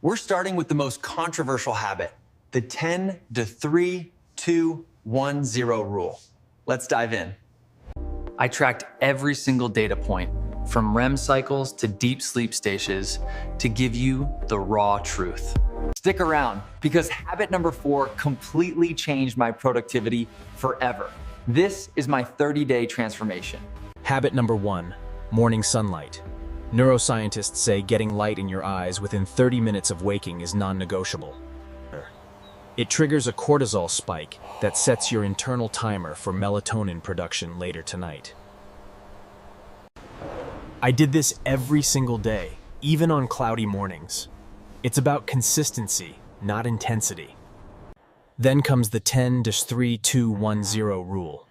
We're starting with the most controversial habit, the 10 to 3, 2, 1, 0 rule. Let's dive in. I tracked every single data point, from REM cycles to deep sleep stages, to give you the raw truth. Stick around, because habit number 4 completely changed my productivity forever. This is my 30-day transformation. Habit number 1, morning sunlight. Neuroscientists say getting light in your eyes within 30 minutes of waking is non-negotiable. It triggers a cortisol spike that sets your internal timer for melatonin production later tonight. I did this every single day, even on cloudy mornings. It's about consistency, not intensity. Then comes the 10-3-2-1-0 rule.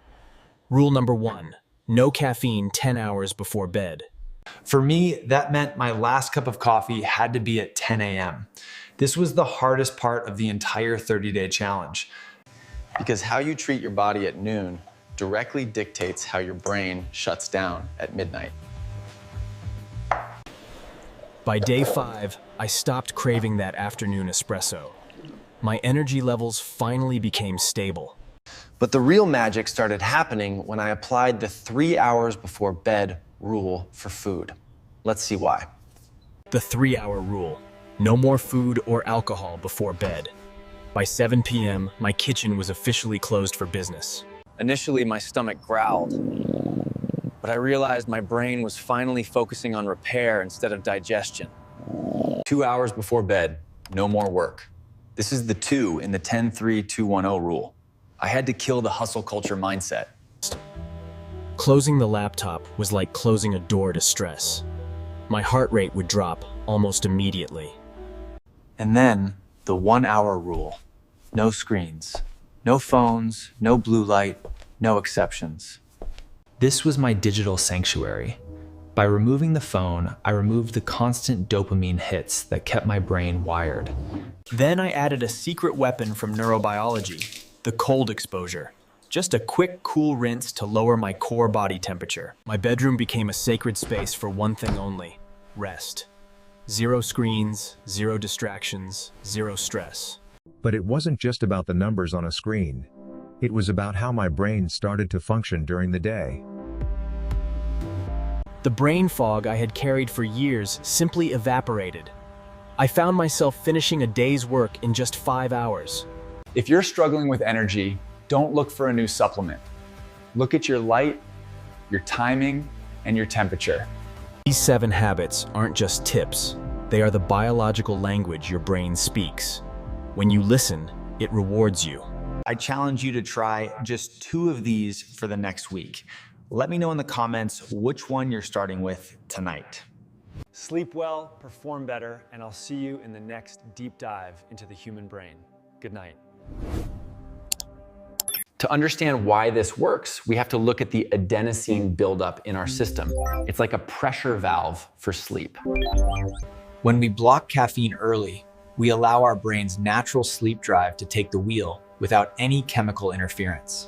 Rule number 1, no caffeine 10 hours before bed. For me, that meant my last cup of coffee had to be at 10 a.m. This was the hardest part of the entire 30-day challenge, because how you treat your body at noon directly dictates how your brain shuts down at midnight. By day 5, I stopped craving that afternoon espresso. My energy levels finally became stable. But the real magic started happening when I applied the 3 hours before bed rule for food. Let's see why. The 3-hour rule. No more food or alcohol before bed. By 7 p.m., my kitchen was officially closed for business. Initially, my stomach growled, but I realized my brain was finally focusing on repair instead of digestion. 2 hours before bed, no more work. This is the 2 in the 10-3-2-1-0 rule. I had to kill the hustle culture mindset. Closing the laptop was like closing a door to stress. My heart rate would drop almost immediately. And then the 1 hour rule. No screens, no phones, no blue light, no exceptions. This was my digital sanctuary. By removing the phone, I removed the constant dopamine hits that kept my brain wired. Then I added a secret weapon from neurobiology, the cold exposure. Just a quick, cool rinse to lower my core body temperature. My bedroom became a sacred space for one thing only: rest. 0 screens, 0 distractions, 0 stress. But it wasn't just about the numbers on a screen. It was about how my brain started to function during the day. The brain fog I had carried for years simply evaporated. I found myself finishing a day's work in just 5 hours. If you're struggling with energy, don't look for a new supplement. Look at your light, your timing, and your temperature. These 7 habits aren't just tips. They are the biological language your brain speaks. When you listen, it rewards you. I challenge you to try just 2 of these for the next week. Let me know in the comments which one you're starting with tonight. Sleep well, perform better, and I'll see you in the next deep dive into the human brain. Good night. To understand why this works, we have to look at the adenosine buildup in our system. It's like a pressure valve for sleep. When we block caffeine early, we allow our brain's natural sleep drive to take the wheel without any chemical interference.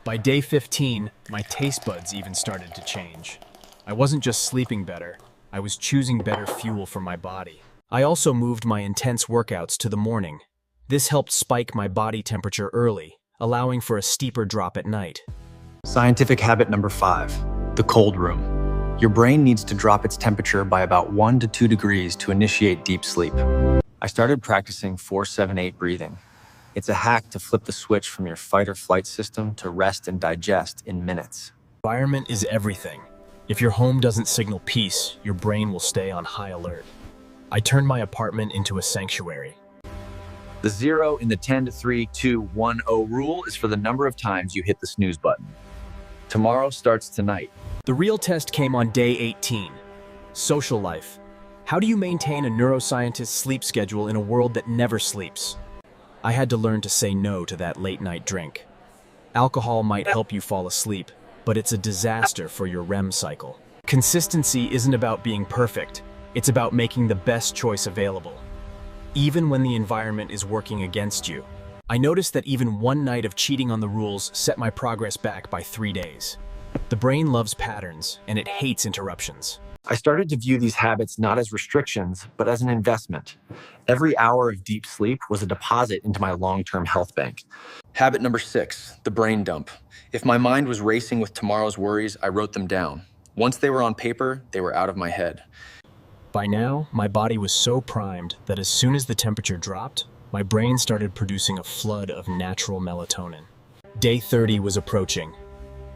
By day 15, my taste buds even started to change. I wasn't just sleeping better, I was choosing better fuel for my body. I also moved my intense workouts to the morning. This helped spike my body temperature early, allowing for a steeper drop at night. Scientific habit number 5, the cold room. Your brain needs to drop its temperature by about 1 to 2 degrees to initiate deep sleep. I started practicing 4-7-8 breathing. It's a hack to flip the switch from your fight or flight system to rest and digest in minutes. Environment is everything. If your home doesn't signal peace, your brain will stay on high alert. I turned my apartment into a sanctuary. The 0 in the 10-3-2-1-0 rule is for the number of times you hit the snooze button. Tomorrow starts tonight. The real test came on day 18. Social life. How do you maintain a neuroscientist's sleep schedule in a world that never sleeps? I had to learn to say no to that late-night drink. Alcohol might help you fall asleep, but it's a disaster for your REM cycle. Consistency isn't about being perfect. It's about making the best choice available, even when the environment is working against you. I noticed that even one night of cheating on the rules set my progress back by 3 days. The brain loves patterns, and it hates interruptions. I started to view these habits not as restrictions, but as an investment. Every hour of deep sleep was a deposit into my long-term health bank. Habit number 6, the brain dump. If my mind was racing with tomorrow's worries, I wrote them down. Once they were on paper, they were out of my head. By now, my body was so primed that as soon as the temperature dropped, my brain started producing a flood of natural melatonin. Day 30 was approaching,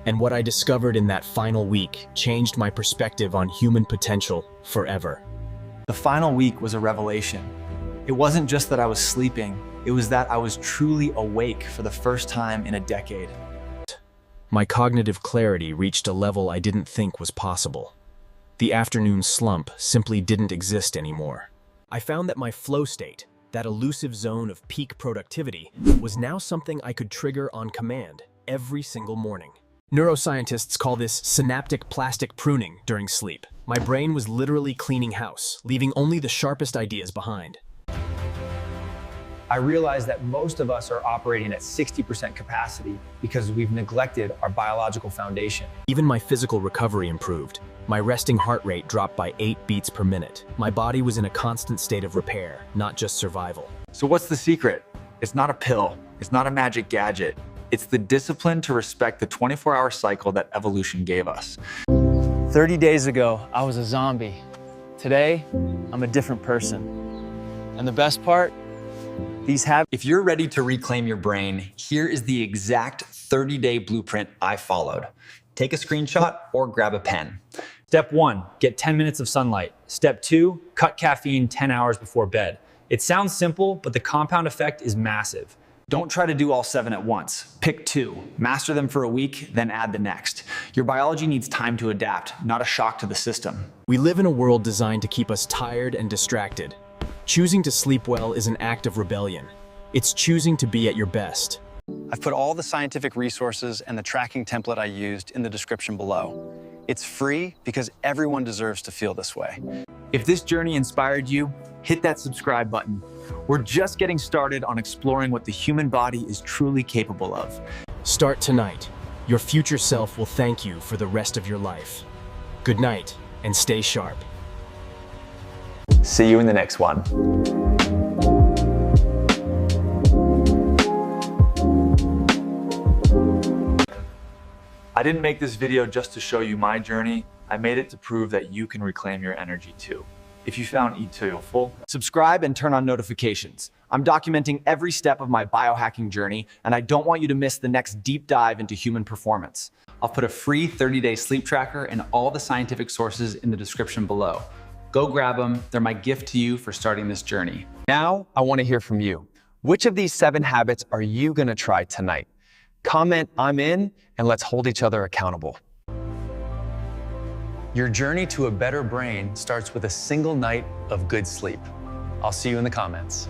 and what I discovered in that final week changed my perspective on human potential forever. The final week was a revelation. It wasn't just that I was sleeping, it was that I was truly awake for the first time in a decade. My cognitive clarity reached a level I didn't think was possible. The afternoon slump simply didn't exist anymore. I found that my flow state, that elusive zone of peak productivity, was now something I could trigger on command every single morning. Neuroscientists call this synaptic plastic pruning during sleep. My brain was literally cleaning house, leaving only the sharpest ideas behind. I realized that most of us are operating at 60% capacity because we've neglected our biological foundation. Even my physical recovery improved. My resting heart rate dropped by 8 beats per minute. My body was in a constant state of repair, not just survival. So what's the secret? It's not a pill. It's not a magic gadget. It's the discipline to respect the 24-hour cycle that evolution gave us. 30 days ago, I was a zombie. Today, I'm a different person. And the best part? These habits. If you're ready to reclaim your brain, here is the exact 30-day blueprint I followed. Take a screenshot or grab a pen. Step 1, get 10 minutes of sunlight. Step 2, cut caffeine 10 hours before bed. It sounds simple, but the compound effect is massive. Don't try to do all 7 at once. Pick 2, master them for a week, then add the next. Your biology needs time to adapt, not a shock to the system. We live in a world designed to keep us tired and distracted. Choosing to sleep well is an act of rebellion. It's choosing to be at your best. I've put all the scientific resources and the tracking template I used in the description below. It's free because everyone deserves to feel this way. If this journey inspired you, hit that subscribe button. We're just getting started on exploring what the human body is truly capable of. Start tonight. Your future self will thank you for the rest of your life. Good night, and stay sharp. See you in the next one. I didn't make this video just to show you my journey. I made it to prove that you can reclaim your energy too. If you found it useful, Subscribe and turn on notifications. I'm documenting every step of my biohacking journey, and I don't want you to miss the next deep dive into human performance. I'll put a free 30-day sleep tracker and all the scientific sources in the description below. Go grab them. They're my gift to you for starting this journey. Now, I want to hear from you. Which of these 7 habits are you going to try tonight? Comment "I'm in," and let's hold each other accountable. Your journey to a better brain starts with a single night of good sleep. I'll see you in the comments.